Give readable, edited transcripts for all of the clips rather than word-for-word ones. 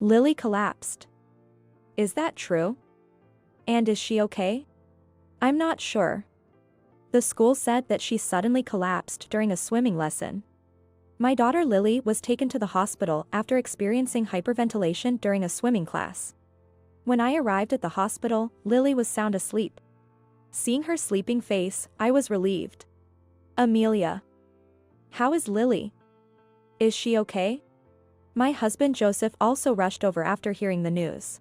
Lily collapsed. Is that true? And is she okay? I'm not sure. The school said that she suddenly collapsed during a swimming lesson. My daughter Lily was taken to the hospital after experiencing hyperventilation during a swimming class. When I arrived at the hospital, Lily was sound asleep. Seeing her sleeping face, I was relieved. Amelia. How is Lily? Is she okay? My husband Joseph also rushed over after hearing the news.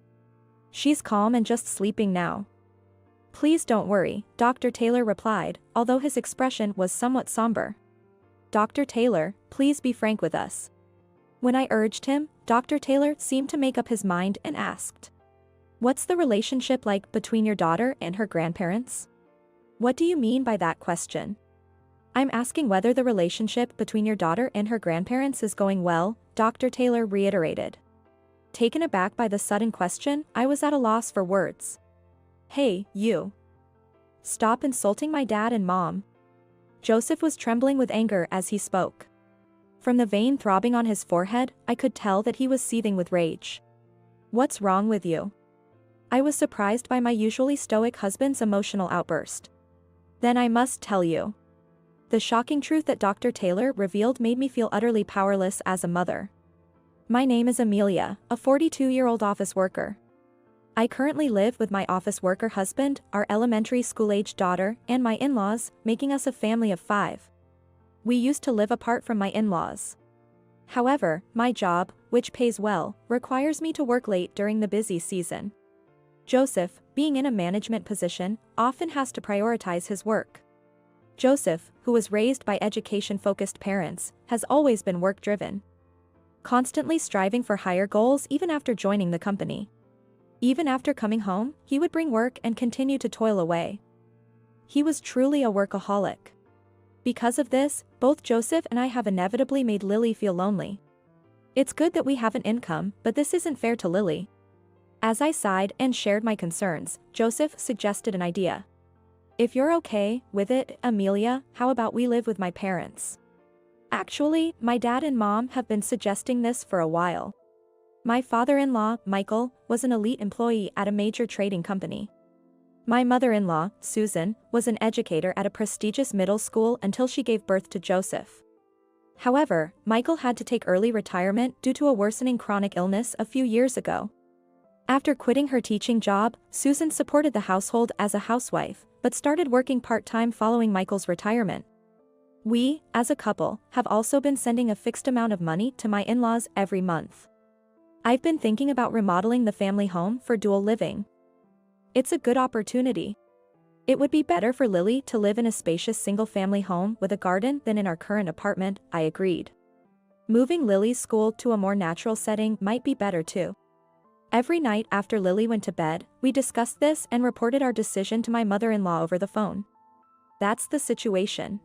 She's calm and just sleeping now. Please don't worry, Dr. Taylor replied, although his expression was somewhat somber. Dr. Taylor, please be frank with us. When I urged him, Dr. Taylor seemed to make up his mind and asked. What's the relationship like between your daughter and her grandparents? What do you mean by that question? I'm asking whether the relationship between your daughter and her grandparents is going well, Dr. Taylor reiterated. Taken aback by the sudden question, I was at a loss for words. Hey, you. Stop insulting my dad and mom. Joseph was trembling with anger as he spoke. From the vein throbbing on his forehead, I could tell that he was seething with rage. What's wrong with you? I was surprised by my usually stoic husband's emotional outburst. Then I must tell you. The shocking truth that Dr. Taylor revealed made me feel utterly powerless as a mother. My name is Amelia, a 42-year-old office worker. I currently live with my office worker husband, our elementary school-aged daughter, and my in-laws, making us a family of 5. We used to live apart from my in-laws. However, my job, which pays well, requires me to work late during the busy season. Joseph, being in a management position, often has to prioritize his work. Joseph, who was raised by education-focused parents, has always been work-driven. Constantly striving for higher goals even after joining the company. Even after coming home, he would bring work and continue to toil away. He was truly a workaholic. Because of this, both Joseph and I have inevitably made Lily feel lonely. It's good that we have an income, but this isn't fair to Lily. As I sighed and shared my concerns, Joseph suggested an idea. If you're okay with it, Amelia, how about we live with my parents? Actually, my dad and mom have been suggesting this for a while. My father-in-law, Michael, was an elite employee at a major trading company. My mother-in-law, Susan, was an educator at a prestigious middle school until she gave birth to Joseph. However, Michael had to take early retirement due to a worsening chronic illness a few years ago. After quitting her teaching job, Susan supported the household as a housewife, but started working part-time following Michael's retirement. We, as a couple, have also been sending a fixed amount of money to my in-laws every month. I've been thinking about remodeling the family home for dual living. It's a good opportunity. It would be better for Lily to live in a spacious single-family home with a garden than in our current apartment, I agreed. Moving Lily's school to a more natural setting might be better too. Every night after Lily went to bed, we discussed this and reported our decision to my mother-in-law over the phone. That's the situation.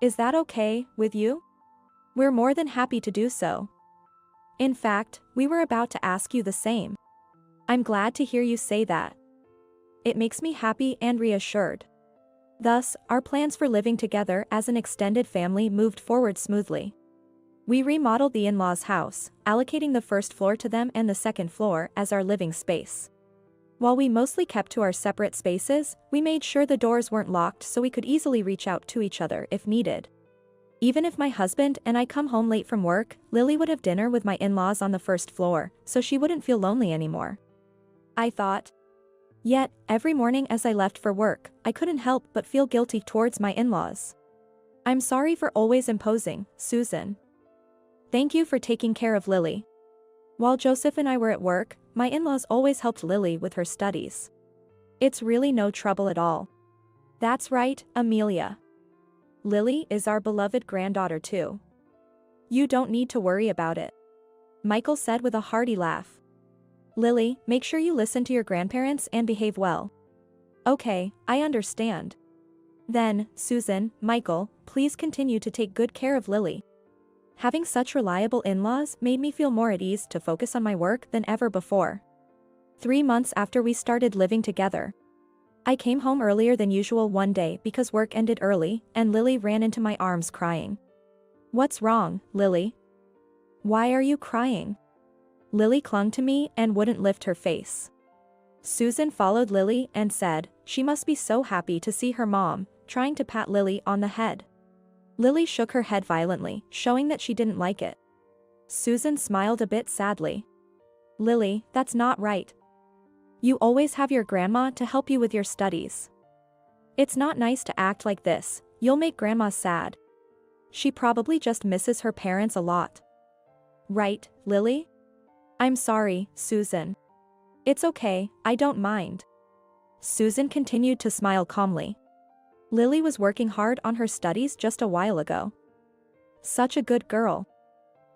Is that okay with you? We're more than happy to do so. In fact, we were about to ask you the same. I'm glad to hear you say that. It makes me happy and reassured. Thus, our plans for living together as an extended family moved forward smoothly. We remodeled the in-laws' house, allocating the first floor to them and the second floor as our living space. While we mostly kept to our separate spaces, we made sure the doors weren't locked so we could easily reach out to each other if needed. Even if my husband and I come home late from work, Lily would have dinner with my in-laws on the first floor, so she wouldn't feel lonely anymore. I thought. Yet, every morning as I left for work, I couldn't help but feel guilty towards my in-laws. I'm sorry for always imposing, Susan. Thank you for taking care of Lily. While Joseph and I were at work, my in-laws always helped Lily with her studies. It's really no trouble at all. That's right, Amelia. Lily is our beloved granddaughter too. You don't need to worry about it. Michael said with a hearty laugh. Lily, make sure you listen to your grandparents and behave well. Okay, I understand. Then, Susan, Michael, please continue to take good care of Lily. Having such reliable in-laws made me feel more at ease to focus on my work than ever before. 3 months after we started living together, I came home earlier than usual one day because work ended early, and Lily ran into my arms crying. What's wrong, Lily? Why are you crying? Lily clung to me and wouldn't lift her face. Susan followed Lily and said, she must be so happy to see her mom, trying to pat Lily on the head. Lily shook her head violently, showing that she didn't like it. Susan smiled a bit sadly. Lily, that's not right. You always have your grandma to help you with your studies. It's not nice to act like this, you'll make grandma sad. She probably just misses her parents a lot. Right, Lily? I'm sorry, Susan. It's okay, I don't mind. Susan continued to smile calmly. Lily was working hard on her studies just a while ago. Such a good girl.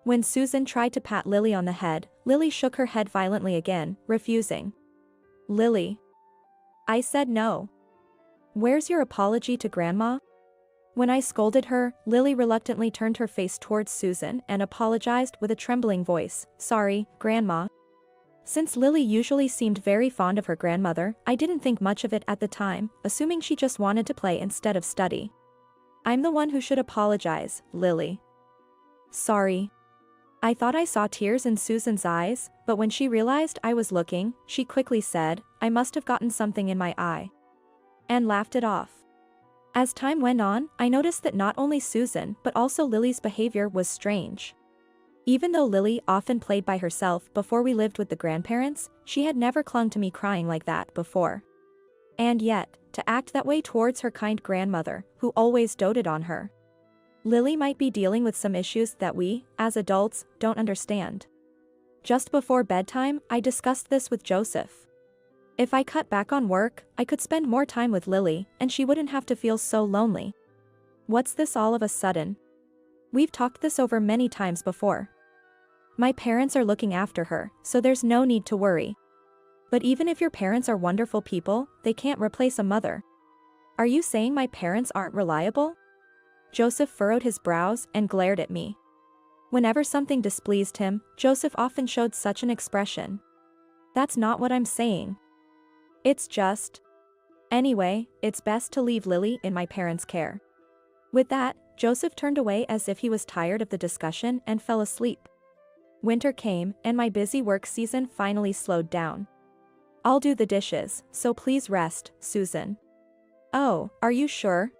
When Susan tried to pat Lily on the head, Lily shook her head violently again, refusing. Lily. I said no. Where's your apology to Grandma? When I scolded her, Lily reluctantly turned her face towards Susan and apologized with a trembling voice, sorry, Grandma. Since Lily usually seemed very fond of her grandmother, I didn't think much of it at the time, assuming she just wanted to play instead of study. I'm the one who should apologize, Lily. Sorry. I thought I saw tears in Susan's eyes, but when she realized I was looking, she quickly said, I must have gotten something in my eye. And laughed it off. As time went on, I noticed that not only Susan but also Lily's behavior was strange. Even though Lily often played by herself before we lived with the grandparents, she had never clung to me crying like that before. And yet, to act that way towards her kind grandmother, who always doted on her. Lily might be dealing with some issues that we, as adults, don't understand. Just before bedtime, I discussed this with Joseph. If I cut back on work, I could spend more time with Lily, and she wouldn't have to feel so lonely. What's this all of a sudden? We've talked this over many times before. My parents are looking after her, so there's no need to worry. But even if your parents are wonderful people, they can't replace a mother. Are you saying my parents aren't reliable? Joseph furrowed his brows and glared at me. Whenever something displeased him, Joseph often showed such an expression. That's not what I'm saying. It's just. Anyway, it's best to leave Lily in my parents' care. With that, Joseph turned away as if he was tired of the discussion and fell asleep. Winter came, and my busy work season finally slowed down. I'll do the dishes, so please rest, Susan. Oh, are you sure?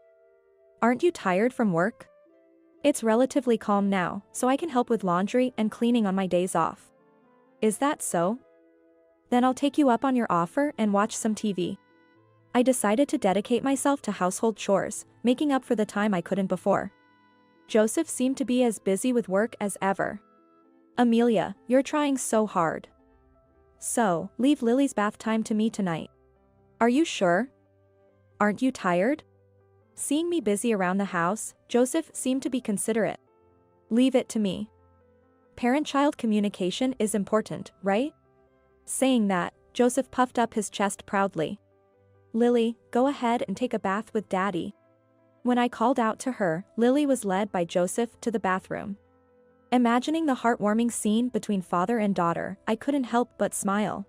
Aren't you tired from work? It's relatively calm now, so I can help with laundry and cleaning on my days off. Is that so? Then I'll take you up on your offer and watch some TV. I decided to dedicate myself to household chores, making up for the time I couldn't before. Joseph seemed to be as busy with work as ever. Amelia, you're trying so hard. So, leave Lily's bath time to me tonight. Are you sure? Aren't you tired? Seeing me busy around the house, Joseph seemed to be considerate. Leave it to me. Parent-child communication is important, right? Saying that, Joseph puffed up his chest proudly. Lily, go ahead and take a bath with Daddy. When I called out to her, Lily was led by Joseph to the bathroom. Imagining the heartwarming scene between father and daughter, I couldn't help but smile.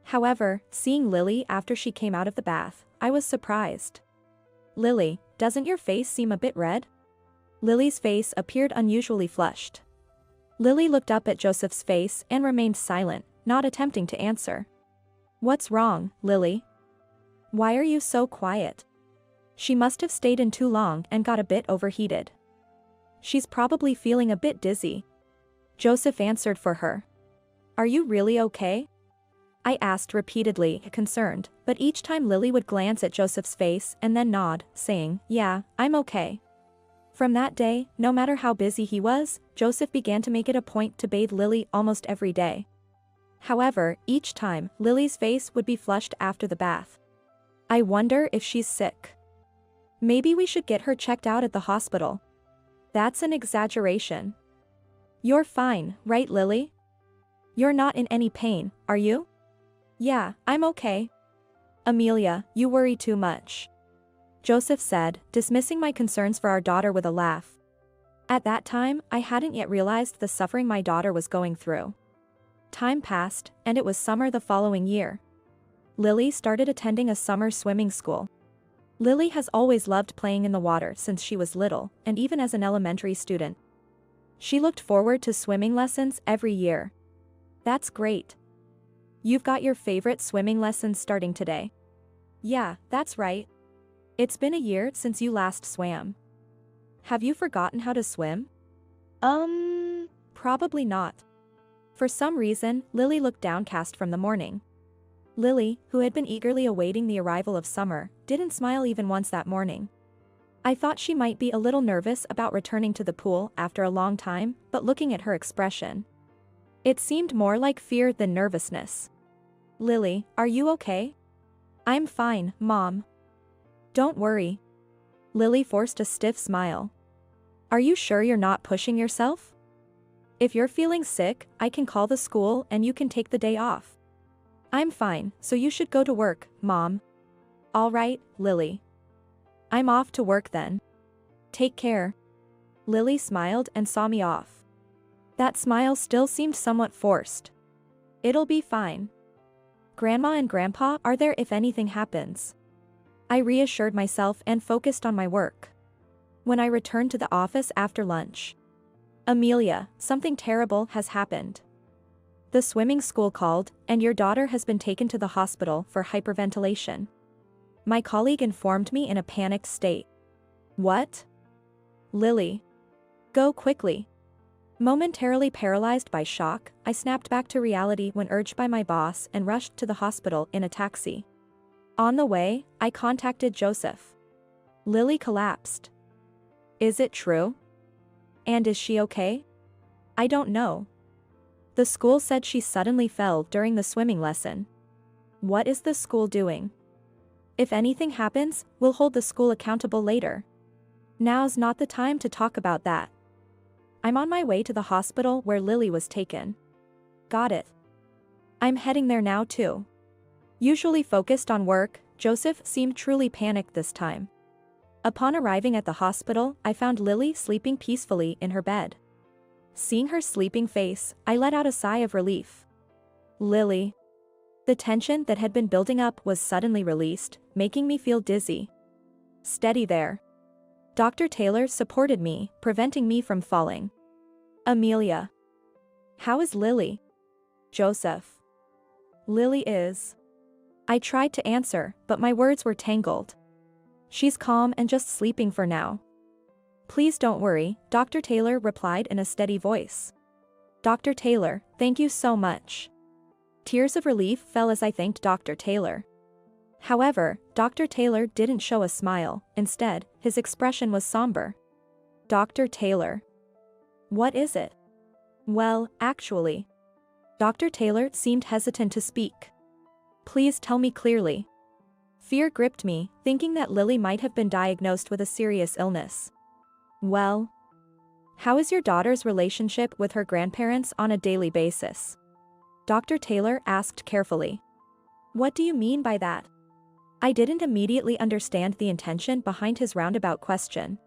However, seeing Lily after she came out of the bath, I was surprised. Lily, doesn't your face seem a bit red? Lily's face appeared unusually flushed. Lily looked up at Joseph's face and remained silent, not attempting to answer. What's wrong, Lily? Why are you so quiet? She must have stayed in too long and got a bit overheated. She's probably feeling a bit dizzy. Joseph answered for her. Are you really okay? I asked repeatedly, concerned, but each time Lily would glance at Joseph's face and then nod, saying, yeah, I'm okay. From that day, no matter how busy he was, Joseph began to make it a point to bathe Lily almost every day. However, each time, Lily's face would be flushed after the bath. I wonder if she's sick. Maybe we should get her checked out at the hospital. That's an exaggeration. You're fine, right, Lily? You're not in any pain, are you? Yeah, I'm okay. Amelia, you worry too much. Joseph said, dismissing my concerns for our daughter with a laugh. At that time, I hadn't yet realized the suffering my daughter was going through. Time passed, and it was summer the following year. Lily started attending a summer swimming school. Lily has always loved playing in the water since she was little, and even as an elementary student. She looked forward to swimming lessons every year. That's great. You've got your favorite swimming lessons starting today. Yeah, that's right. It's been a year since you last swam. Have you forgotten how to swim? Probably not. For some reason, Lily looked downcast from the morning. Lily, who had been eagerly awaiting the arrival of summer, didn't smile even once that morning. I thought she might be a little nervous about returning to the pool after a long time, but looking at her expression, it seemed more like fear than nervousness. Lily, are you okay? I'm fine, Mom. Don't worry. Lily forced a stiff smile. Are you sure you're not pushing yourself? If you're feeling sick, I can call the school and you can take the day off. I'm fine, so you should go to work, Mom. All right, Lily. I'm off to work then. Take care. Lily smiled and saw me off. That smile still seemed somewhat forced. It'll be fine. Grandma and Grandpa are there if anything happens. I reassured myself and focused on my work. When I returned to the office after lunch, Amelia, something terrible has happened. The swimming school called, and your daughter has been taken to the hospital for hyperventilation. My colleague informed me in a panicked state. What? Lily. Go quickly. Momentarily paralyzed by shock, I snapped back to reality when urged by my boss and rushed to the hospital in a taxi. On the way, I contacted Joseph. Lily collapsed. Is it true? And is she okay? I don't know. The school said she suddenly fell during the swimming lesson. What is the school doing? If anything happens, we'll hold the school accountable later. Now's not the time to talk about that. I'm on my way to the hospital where Lily was taken. Got it. I'm heading there now too. Usually focused on work, Joseph seemed truly panicked this time. Upon arriving at the hospital, I found Lily sleeping peacefully in her bed. Seeing her sleeping face, I let out a sigh of relief. Lily. The tension that had been building up was suddenly released, making me feel dizzy. Steady there. Dr. Taylor supported me, preventing me from falling. Amelia. How is Lily? Joseph. Lily is. I tried to answer, but my words were tangled. She's calm and just sleeping for now. Please don't worry, Dr. Taylor replied in a steady voice. Dr. Taylor, thank you so much. Tears of relief fell as I thanked Dr. Taylor. However, Dr. Taylor didn't show a smile, instead, his expression was somber. Dr. Taylor. What is it? Well, actually. Dr. Taylor seemed hesitant to speak. Please tell me clearly. Fear gripped me, thinking that Lily might have been diagnosed with a serious illness. Well, how is your daughter's relationship with her grandparents on a daily basis? Dr. Taylor asked carefully. What do you mean by that? I didn't immediately understand the intention behind his roundabout question.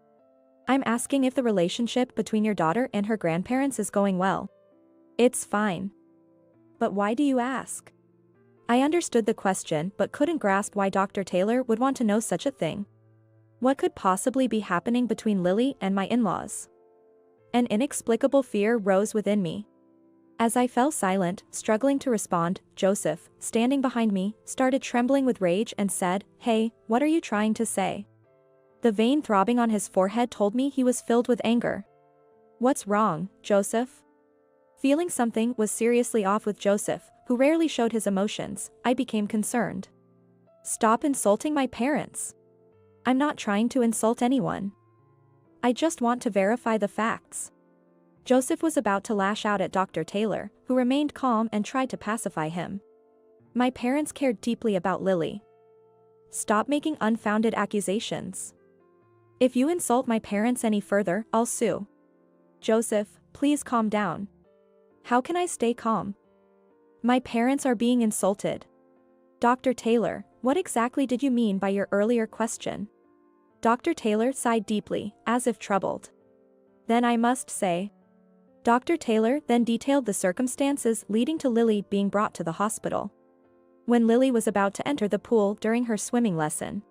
I'm asking if the relationship between your daughter and her grandparents is going well. It's fine. But why do you ask? I understood the question but couldn't grasp why Dr. Taylor would want to know such a thing. What could possibly be happening between Lily and my in-laws? An inexplicable fear rose within me. As I fell silent, struggling to respond, Joseph, standing behind me, started trembling with rage and said, Hey, what are you trying to say? The vein throbbing on his forehead told me he was filled with anger. What's wrong, Joseph? Feeling something was seriously off with Joseph, who rarely showed his emotions, I became concerned. Stop insulting my parents. I'm not trying to insult anyone. I just want to verify the facts. Joseph was about to lash out at Dr. Taylor, who remained calm and tried to pacify him. My parents cared deeply about Lily. Stop making unfounded accusations. If you insult my parents any further, I'll sue. Joseph, please calm down. How can I stay calm? My parents are being insulted. Dr. Taylor, what exactly did you mean by your earlier question? Dr. Taylor sighed deeply, as if troubled. Then I must say. Dr. Taylor then detailed the circumstances leading to Lily being brought to the hospital. When Lily was about to enter the pool during her swimming lesson,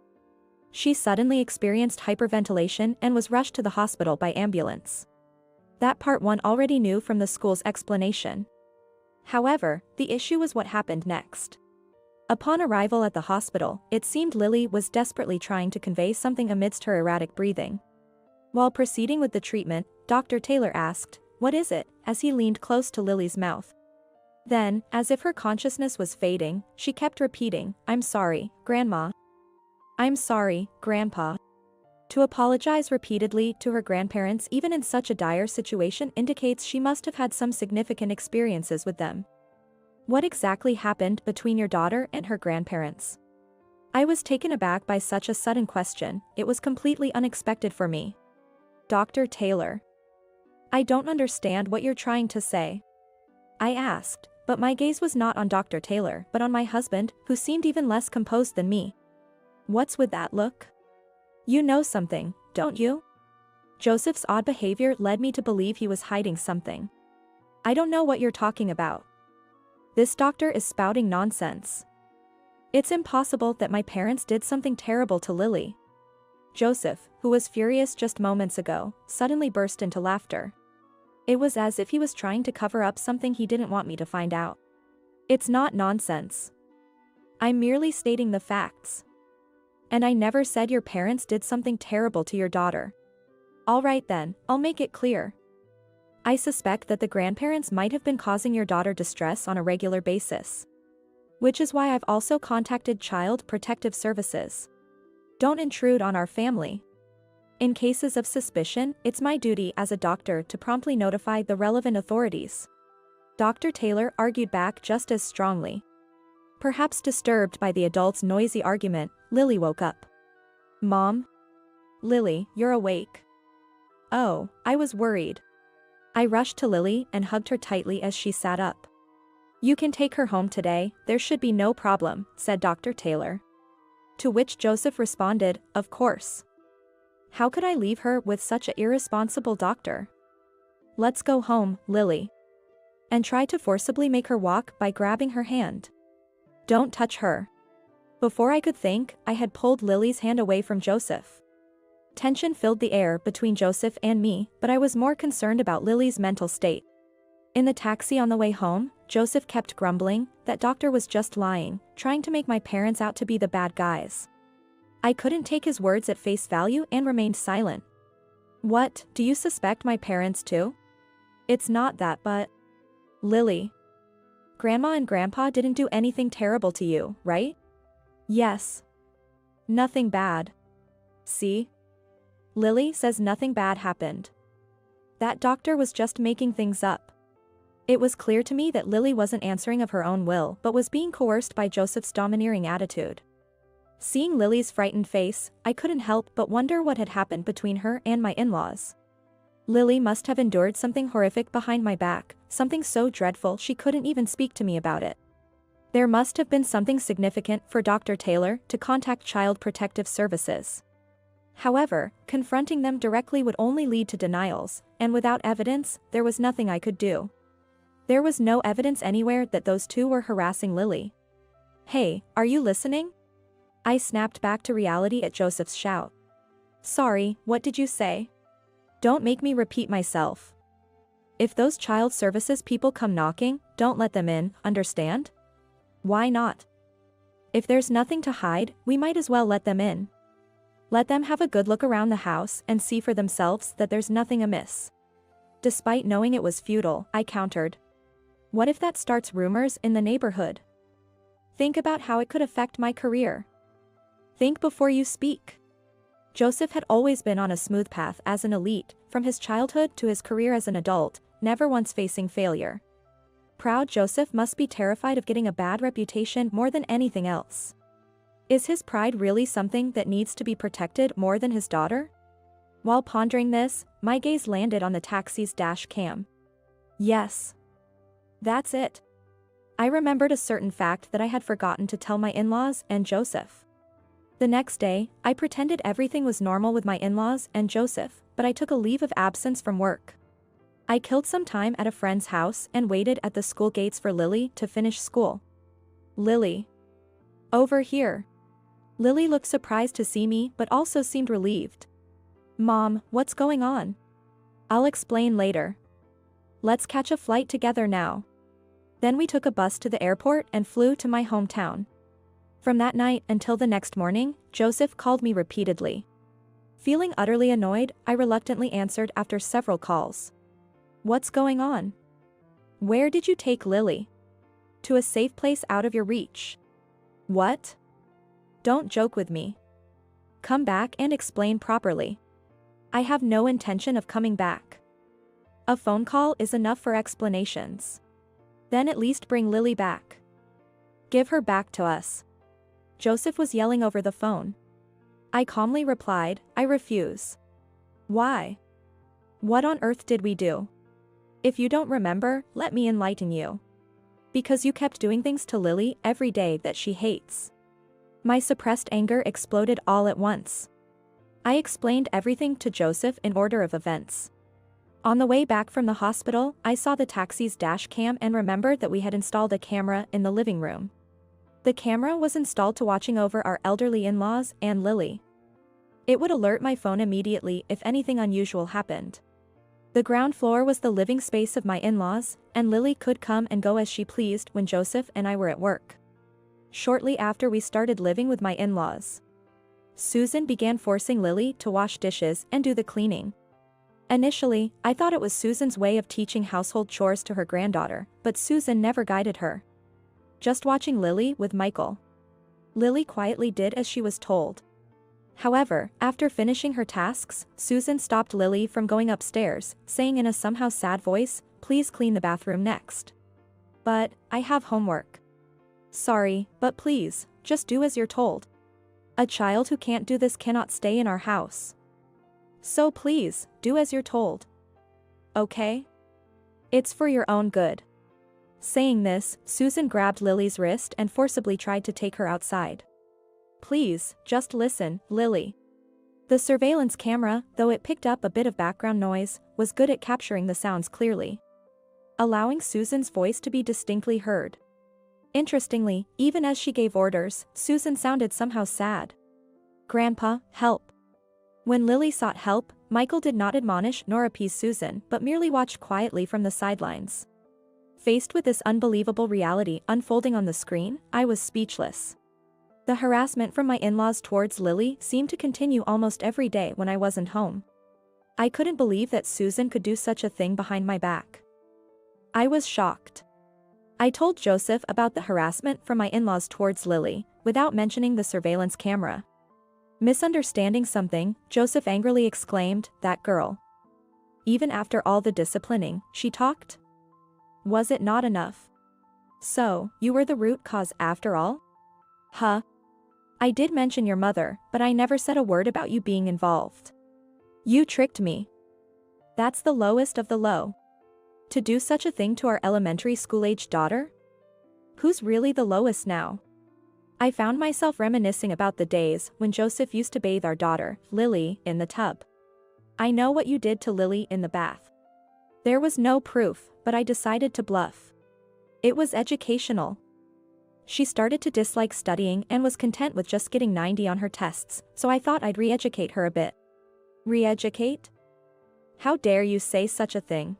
she suddenly experienced hyperventilation and was rushed to the hospital by ambulance. That part one already knew from the school's explanation. However, the issue was what happened next. Upon arrival at the hospital, it seemed Lily was desperately trying to convey something amidst her erratic breathing. While proceeding with the treatment, Dr. Taylor asked, "What is it?" as he leaned close to Lily's mouth. Then, as if her consciousness was fading, she kept repeating, "I'm sorry, Grandma. I'm sorry, Grandpa." To apologize repeatedly to her grandparents even in such a dire situation indicates she must have had some significant experiences with them. What exactly happened between your daughter and her grandparents? I was taken aback by such a sudden question. It was completely unexpected for me. Dr. Taylor. I don't understand what you're trying to say. I asked, but my gaze was not on Dr. Taylor but on my husband, who seemed even less composed than me. What's with that look? You know something, don't you? Joseph's odd behavior led me to believe he was hiding something. I don't know what you're talking about. This doctor is spouting nonsense. It's impossible that my parents did something terrible to Lily. Joseph, who was furious just moments ago, suddenly burst into laughter. It was as if he was trying to cover up something he didn't want me to find out. It's not nonsense. I'm merely stating the facts. And I never said your parents did something terrible to your daughter. All right then, I'll make it clear. I suspect that the grandparents might have been causing your daughter distress on a regular basis. Which is why I've also contacted Child Protective Services. Don't intrude on our family. In cases of suspicion, it's my duty as a doctor to promptly notify the relevant authorities. Dr. Taylor argued back just as strongly. Perhaps disturbed by the adult's noisy argument, Lily woke up. Mom? Lily, you're awake. Oh, I was worried. I rushed to Lily and hugged her tightly as she sat up. You can take her home today, there should be no problem, said Dr. Taylor. To which Joseph responded, of course. How could I leave her with such an irresponsible doctor? Let's go home, Lily. And tried to forcibly make her walk by grabbing her hand. Don't touch her. Before I could think, I had pulled Lily's hand away from Joseph. Tension filled the air between Joseph and me, but I was more concerned about Lily's mental state. In the taxi on the way home, Joseph kept grumbling that doctor was just lying, trying to make my parents out to be the bad guys. I couldn't take his words at face value and remained silent. What, do you suspect my parents too? It's not that, but... Lily. Grandma and Grandpa didn't do anything terrible to you, right? Yes. Nothing bad. See? Lily says nothing bad happened. That doctor was just making things up. It was clear to me that Lily wasn't answering of her own will but was being coerced by Joseph's domineering attitude. Seeing Lily's frightened face, I couldn't help but wonder what had happened between her and my in-laws. Lily must have endured something horrific behind my back, something so dreadful she couldn't even speak to me about it. There must have been something significant for Dr. Taylor to contact Child Protective Services. However, confronting them directly would only lead to denials, and without evidence, there was nothing I could do. There was no evidence anywhere that those two were harassing Lily. Hey, are you listening? I snapped back to reality at Joseph's shout. Sorry, what did you say? Don't make me repeat myself. If those child services people come knocking, don't let them in, understand? Why not? If there's nothing to hide, we might as well let them in. Let them have a good look around the house and see for themselves that there's nothing amiss. Despite knowing it was futile, I countered. What if that starts rumors in the neighborhood? Think about how it could affect my career. Think before you speak. Joseph had always been on a smooth path as an elite, from his childhood to his career as an adult, never once facing failure. Proud Joseph must be terrified of getting a bad reputation more than anything else. Is his pride really something that needs to be protected more than his daughter? While pondering this, my gaze landed on the taxi's dash cam. Yes. That's it. I remembered a certain fact that I had forgotten to tell my in-laws and Joseph. The next day, I pretended everything was normal with my in-laws and Joseph, but I took a leave of absence from work. I killed some time at a friend's house and waited at the school gates for Lily to finish school. Lily. Over here. Lily looked surprised to see me but also seemed relieved. Mom, what's going on? I'll explain later. Let's catch a flight together now. Then we took a bus to the airport and flew to my hometown. From that night until the next morning, Joseph called me repeatedly. Feeling utterly annoyed, I reluctantly answered after several calls. What's going on? Where did you take Lily? To a safe place out of your reach. What? Don't joke with me. Come back and explain properly. I have no intention of coming back. A phone call is enough for explanations. Then at least bring Lily back. Give her back to us. Joseph was yelling over the phone. I calmly replied, I refuse. Why? What on earth did we do? If you don't remember, let me enlighten you. Because you kept doing things to Lily every day that she hates. My suppressed anger exploded all at once. I explained everything to Joseph in order of events. On the way back from the hospital, I saw the taxi's dash cam and remembered that we had installed a camera in the living room. The camera was installed to watching over our elderly in-laws and Lily. It would alert my phone immediately if anything unusual happened. The ground floor was the living space of my in-laws, and Lily could come and go as she pleased when Joseph and I were at work. Shortly after we started living with my in-laws, Susan began forcing Lily to wash dishes and do the cleaning. Initially, I thought it was Susan's way of teaching household chores to her granddaughter, but Susan never guided her. Just watching Lily with Michael. Lily quietly did as she was told. However, after finishing her tasks, Susan stopped Lily from going upstairs, saying in a somehow sad voice, "Please clean the bathroom next." But, I have homework. Sorry, but please, just do as you're told. A child who can't do this cannot stay in our house. So please, do as you're told. Okay? It's for your own good. Saying this, Susan grabbed Lily's wrist and forcibly tried to take her outside. Please, just listen, Lily. The surveillance camera, though it picked up a bit of background noise, was good at capturing the sounds clearly, allowing Susan's voice to be distinctly heard. Interestingly, even as she gave orders, Susan sounded somehow sad. Grandpa, help. When Lily sought help, Michael did not admonish nor appease Susan but merely watched quietly from the sidelines. Faced with this unbelievable reality unfolding on the screen, I was speechless. The harassment from my in-laws towards Lily seemed to continue almost every day when I wasn't home. I couldn't believe that Susan could do such a thing behind my back. I was shocked. I told Joseph about the harassment from my in-laws towards Lily, without mentioning the surveillance camera. Misunderstanding something, Joseph angrily exclaimed, "That girl. Even after all the disciplining, she talked? Was it not enough? So, you were the root cause after all? Huh? I did mention your mother, but I never said a word about you being involved. You tricked me. That's the lowest of the low. To do such a thing to our elementary school-aged daughter? Who's really the lowest now?" I found myself reminiscing about the days when Joseph used to bathe our daughter, Lily, in the tub. I know what you did to Lily in the bath. There was no proof, but I decided to bluff. It was educational. She started to dislike studying and was content with just getting 90 on her tests, so I thought I'd re-educate her a bit. Re-educate? How dare you say such a thing?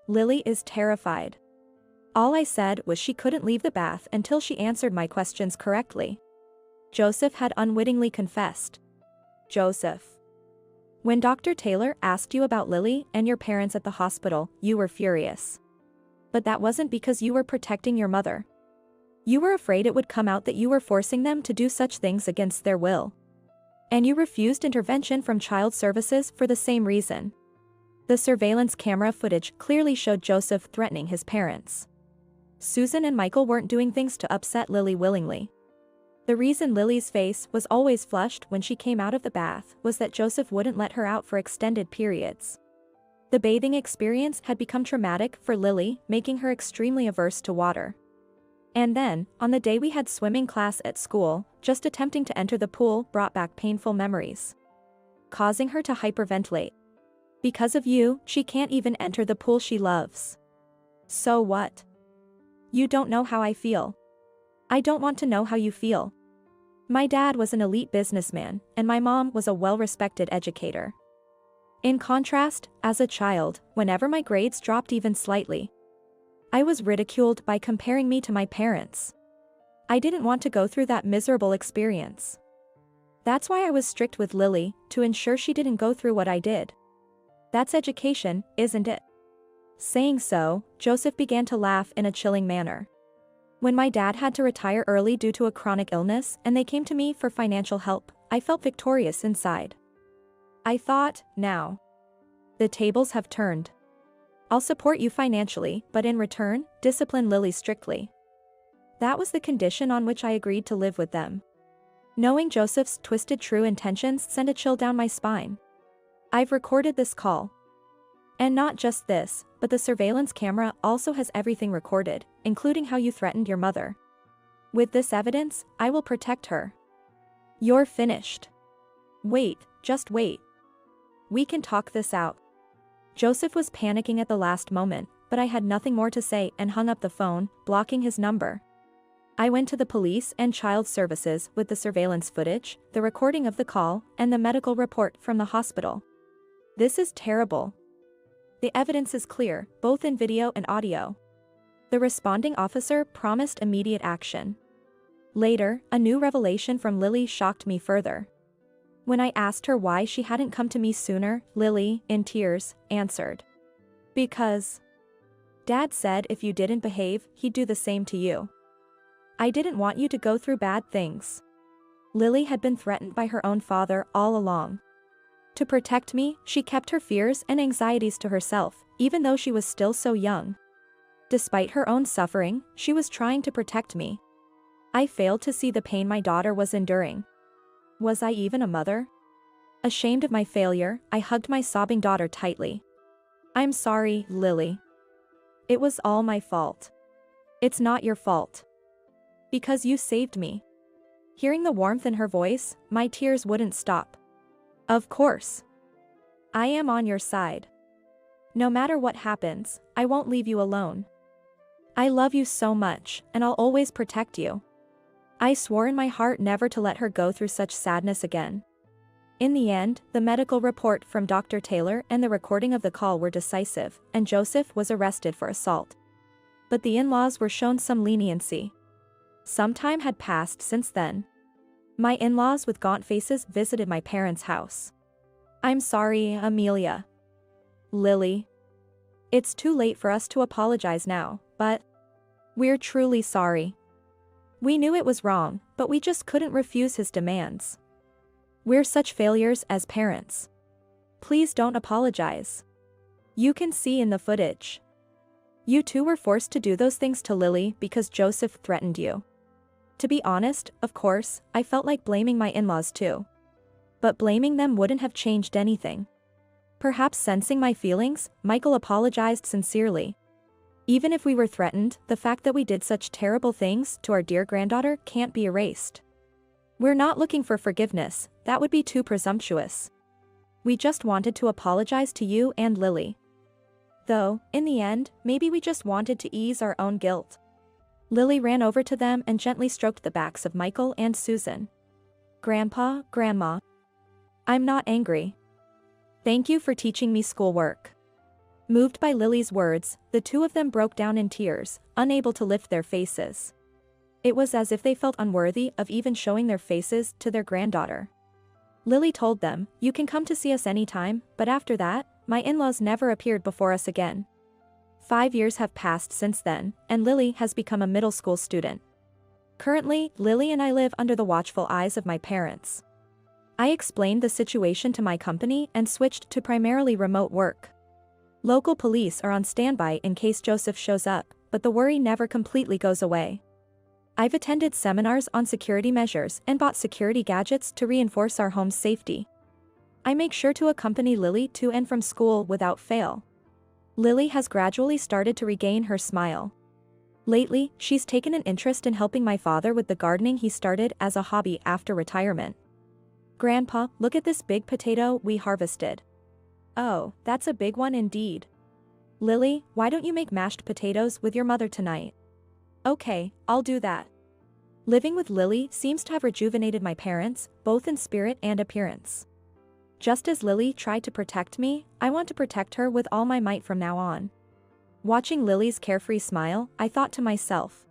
Lily is terrified. All I said was she couldn't leave the bath until she answered my questions correctly. Joseph had unwittingly confessed. Joseph. When Dr. Taylor asked you about Lily and your parents at the hospital, you were furious. But that wasn't because you were protecting your mother. You were afraid it would come out that you were forcing them to do such things against their will. And you refused intervention from child services for the same reason. The surveillance camera footage clearly showed Joseph threatening his parents. Susan and Michael weren't doing things to upset Lily willingly. The reason Lily's face was always flushed when she came out of the bath was that Joseph wouldn't let her out for extended periods. The bathing experience had become traumatic for Lily, making her extremely averse to water. And then, on the day we had swimming class at school, just attempting to enter the pool brought back painful memories, causing her to hyperventilate. Because of you, she can't even enter the pool she loves. So what? You don't know how I feel. I don't want to know how you feel. My dad was an elite businessman, and my mom was a well-respected educator. In contrast, as a child, whenever my grades dropped even slightly, I was ridiculed by comparing me to my parents. I didn't want to go through that miserable experience. That's why I was strict with Lily, to ensure she didn't go through what I did. That's education, isn't it? Saying so, Joseph began to laugh in a chilling manner. When my dad had to retire early due to a chronic illness and they came to me for financial help, I felt victorious inside. I thought, now. The tables have turned. I'll support you financially, but in return, discipline Lily strictly. That was the condition on which I agreed to live with them. Knowing Joseph's twisted true intentions sent a chill down my spine. I've recorded this call. And not just this, but the surveillance camera also has everything recorded, including how you threatened your mother. With this evidence, I will protect her. You're finished. Wait, just wait. We can talk this out. Joseph was panicking at the last moment, but I had nothing more to say and hung up the phone, blocking his number. I went to the police and child services with the surveillance footage, the recording of the call, and the medical report from the hospital. This is terrible. The evidence is clear, both in video and audio. The responding officer promised immediate action. Later, a new revelation from Lily shocked me further. When I asked her why she hadn't come to me sooner, Lily, in tears, answered. Because Dad said if you didn't behave, he'd do the same to you. I didn't want you to go through bad things. Lily had been threatened by her own father all along. To protect me, she kept her fears and anxieties to herself, even though she was still so young. Despite her own suffering, she was trying to protect me. I failed to see the pain my daughter was enduring. Was I even a mother? Ashamed of my failure, I hugged my sobbing daughter tightly. I'm sorry, Lily. It was all my fault. It's not your fault. Because you saved me. Hearing the warmth in her voice, my tears wouldn't stop. Of course. I am on your side. No matter what happens, I won't leave you alone. I love you so much, and I'll always protect you. I swore in my heart never to let her go through such sadness again. In the end, the medical report from Dr. Taylor and the recording of the call were decisive, and Joseph was arrested for assault. But the in-laws were shown some leniency. Some time had passed since then. My in-laws with gaunt faces visited my parents' house. I'm sorry, Amelia. Lily. It's too late for us to apologize now, but we're truly sorry. We knew it was wrong, but we just couldn't refuse his demands. We're such failures as parents. Please don't apologize. You can see in the footage. You two were forced to do those things to Lily because Joseph threatened you. To be honest, of course, I felt like blaming my in-laws too. But blaming them wouldn't have changed anything. Perhaps sensing my feelings, Michael apologized sincerely. Even if we were threatened, the fact that we did such terrible things to our dear granddaughter can't be erased. We're not looking for forgiveness, that would be too presumptuous. We just wanted to apologize to you and Lily. Though, in the end, maybe we just wanted to ease our own guilt. Lily ran over to them and gently stroked the backs of Michael and Susan. Grandpa, Grandma. I'm not angry. Thank you for teaching me schoolwork. Moved by Lily's words, the two of them broke down in tears, unable to lift their faces. It was as if they felt unworthy of even showing their faces to their granddaughter. Lily told them, you can come to see us anytime, but after that, my in-laws never appeared before us again. 5 years have passed since then, and Lily has become a middle school student. Currently, Lily and I live under the watchful eyes of my parents. I explained the situation to my company and switched to primarily remote work. Local police are on standby in case Joseph shows up, but the worry never completely goes away. I've attended seminars on security measures and bought security gadgets to reinforce our home's safety. I make sure to accompany Lily to and from school without fail. Lily has gradually started to regain her smile. Lately, she's taken an interest in helping my father with the gardening he started as a hobby after retirement. Grandpa, look at this big potato we harvested. Oh, that's a big one indeed. Lily, why don't you make mashed potatoes with your mother tonight? Okay, I'll do that. Living with Lily seems to have rejuvenated my parents, both in spirit and appearance. Just as Lily tried to protect me, I want to protect her with all my might from now on. Watching Lily's carefree smile, I thought to myself.